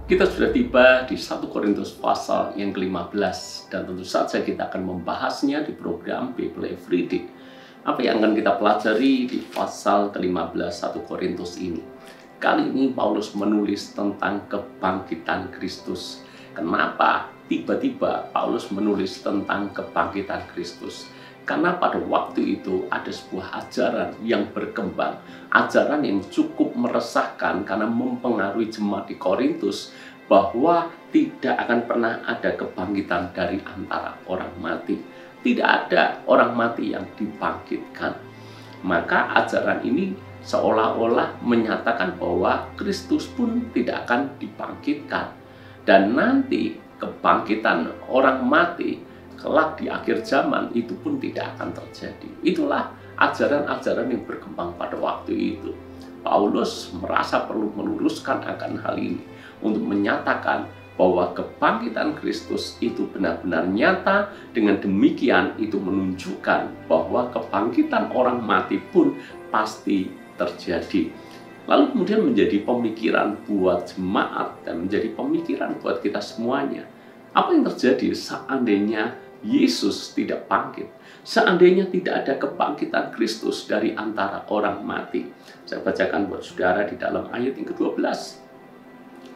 Kita sudah tiba di 1 Korintus pasal yang ke-15 dan tentu saja kita akan membahasnya di program Bible Everyday. Apa yang akan kita pelajari di pasal ke-15 1 Korintus ini? Kali ini Paulus menulis tentang kebangkitan Kristus. Kenapa tiba-tiba Paulus menulis tentang kebangkitan Kristus? Karena pada waktu itu ada sebuah ajaran yang berkembang, ajaran yang cukup meresahkan karena mempengaruhi jemaat di Korintus, bahwa tidak akan pernah ada kebangkitan dari antara orang mati. Tidak ada orang mati yang dibangkitkan. Maka ajaran ini seolah-olah menyatakan bahwa Kristus pun tidak akan dibangkitkan. Dan nanti kebangkitan orang mati kelak di akhir zaman itu pun tidak akan terjadi. Itulah ajaran-ajaran yang berkembang pada waktu itu. Paulus merasa perlu meluruskan akan hal ini untuk menyatakan bahwa kebangkitan Kristus itu benar-benar nyata. Dengan demikian itu menunjukkan bahwa kebangkitan orang mati pun pasti terjadi. Lalu kemudian menjadi pemikiran buat jemaat dan menjadi pemikiran buat kita semuanya. Apa yang terjadi seandainya Yesus tidak bangkit? Seandainya tidak ada kebangkitan Kristus dari antara orang mati. Saya bacakan buat saudara di dalam ayat yang ke-12.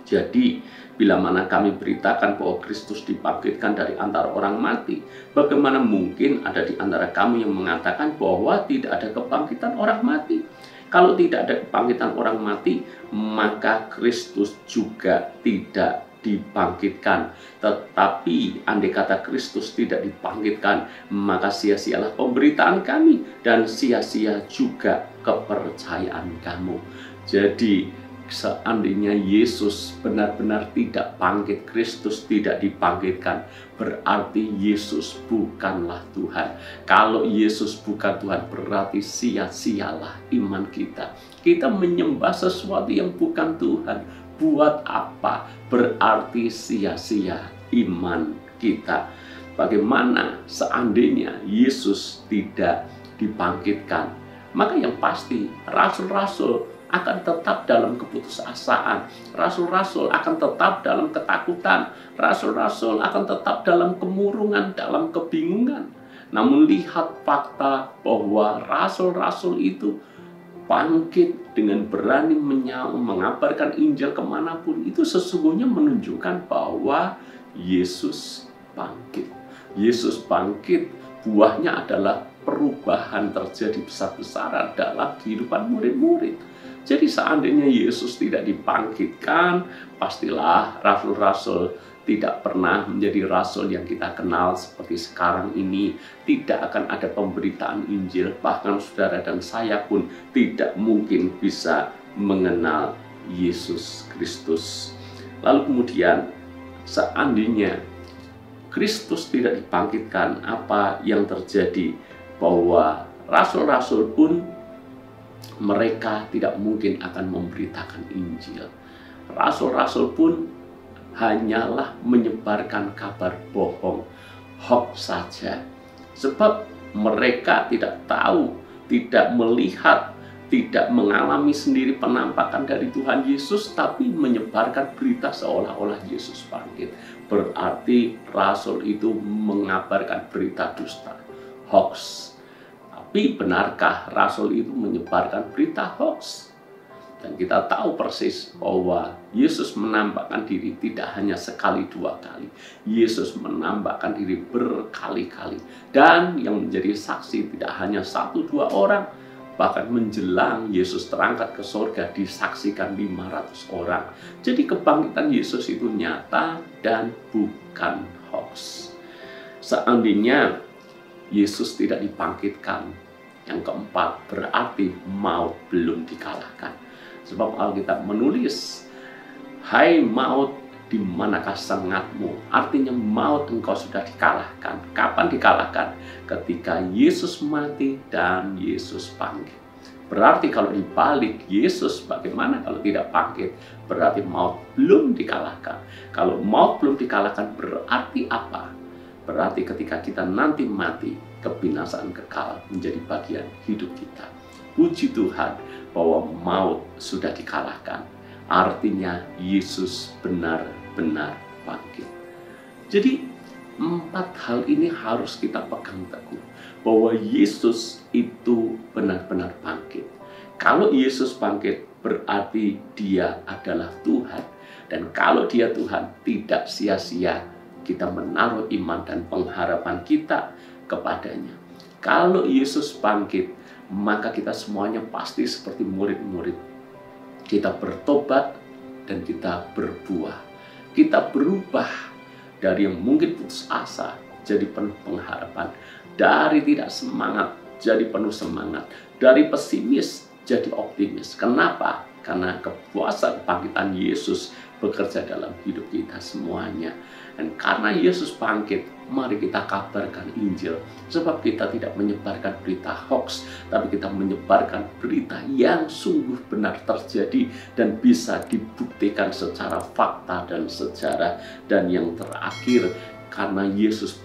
Jadi, bila mana kami beritakan bahwa Kristus dibangkitkan dari antara orang mati, bagaimana mungkin ada di antara kami yang mengatakan bahwa tidak ada kebangkitan orang mati? Kalau tidak ada kebangkitan orang mati, maka Kristus juga tidak dibangkitkan. Tetapi andai kata Kristus tidak dibangkitkan, maka sia-sialah pemberitaan kami dan sia-sia juga kepercayaan kamu. Jadi seandainya Yesus benar-benar tidak bangkit, Kristus tidak dibangkitkan, berarti Yesus bukanlah Tuhan. Kalau Yesus bukan Tuhan, berarti sia-sialah iman kita. Kita menyembah sesuatu yang bukan Tuhan. Buat apa? Berarti sia-sia iman kita. Bagaimana seandainya Yesus tidak dibangkitkan? Maka yang pasti rasul-rasul akan tetap dalam keputusasaan. Rasul-rasul akan tetap dalam ketakutan. Rasul-rasul akan tetap dalam kemurungan, dalam kebingungan. Namun lihat fakta bahwa rasul-rasul itu bangkit dengan berani mengabarkan Injil kemanapun. Itu sesungguhnya menunjukkan bahwa Yesus bangkit. Yesus bangkit, buahnya adalah perubahan terjadi besar-besaran dalam kehidupan murid-murid. Jadi seandainya Yesus tidak dibangkitkan, pastilah rasul-rasul tidak pernah menjadi rasul yang kita kenal seperti sekarang ini. Tidak akan ada pemberitaan Injil. Bahkan saudara dan saya pun tidak mungkin bisa mengenal Yesus Kristus. Lalu kemudian seandainya Kristus tidak dibangkitkan, apa yang terjadi? Bahwa rasul-rasul pun mereka tidak mungkin akan memberitakan Injil. Rasul-rasul pun hanyalah menyebarkan kabar bohong, hoax saja. Sebab mereka tidak tahu, tidak melihat, tidak mengalami sendiri penampakan dari Tuhan Yesus, tapi menyebarkan berita seolah-olah Yesus bangkit. Berarti rasul itu mengabarkan berita dusta, hoax. Tapi benarkah rasul itu menyebarkan berita hoax? Dan kita tahu persis bahwa Yesus menampakkan diri tidak hanya sekali dua kali. Yesus menampakkan diri berkali-kali. Dan yang menjadi saksi tidak hanya satu dua orang. Bahkan menjelang Yesus terangkat ke surga disaksikan 500 orang. Jadi kebangkitan Yesus itu nyata dan bukan hoax. Seandainya Yesus tidak dibangkitkan, yang keempat berarti maut belum dikalahkan. Sebab Alkitab menulis, hai maut, di manakah sengatmu? Artinya maut engkau sudah dikalahkan. Kapan dikalahkan? Ketika Yesus mati dan Yesus bangkit. Berarti kalau dibalik, Yesus bagaimana kalau tidak bangkit? Berarti maut belum dikalahkan. Kalau maut belum dikalahkan berarti apa? Berarti ketika kita nanti mati, kebinasaan kekal menjadi bagian hidup kita. Puji Tuhan bahwa maut sudah dikalahkan. artinya Yesus benar-benar bangkit. Jadi 4 hal ini harus kita pegang teguh, bahwa Yesus itu benar-benar bangkit. Kalau Yesus bangkit, berarti dia adalah Tuhan. Dan kalau dia Tuhan, tidak sia-sia kita menaruh iman dan pengharapan kita kepadanya. Kalau Yesus bangkit, maka kita semuanya pasti seperti murid-murid. Kita bertobat dan kita berbuah. Kita berubah dari yang mungkin putus asa jadi penuh pengharapan. Dari tidak semangat jadi penuh semangat. Dari pesimis jadi optimis. Kenapa? Karena kuasa kebangkitan Yesus bekerja dalam hidup kita semuanya. Dan karena Yesus bangkit, mari kita kabarkan Injil. Sebab kita tidak menyebarkan berita hoax, tapi kita menyebarkan berita yang sungguh benar terjadi dan bisa dibuktikan secara fakta dan sejarah. Dan yang terakhir, karena Yesus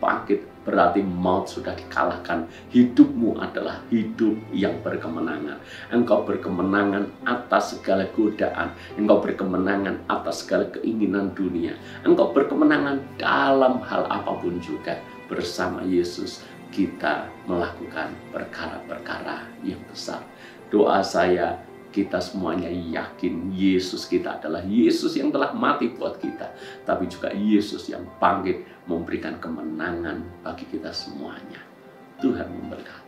bangkit, berarti maut sudah dikalahkan. Hidupmu adalah hidup yang berkemenangan. Engkau berkemenangan atas segala godaan. Engkau berkemenangan atas segala keinginan dunia. Engkau berkemenangan dalam hal apapun juga. Bersama Yesus kita melakukan perkara-perkara yang besar. Doa saya, kita semuanya yakin Yesus kita adalah Yesus yang telah mati buat kita, tapi juga Yesus yang bangkit memberikan kemenangan bagi kita semuanya. Tuhan memberkati.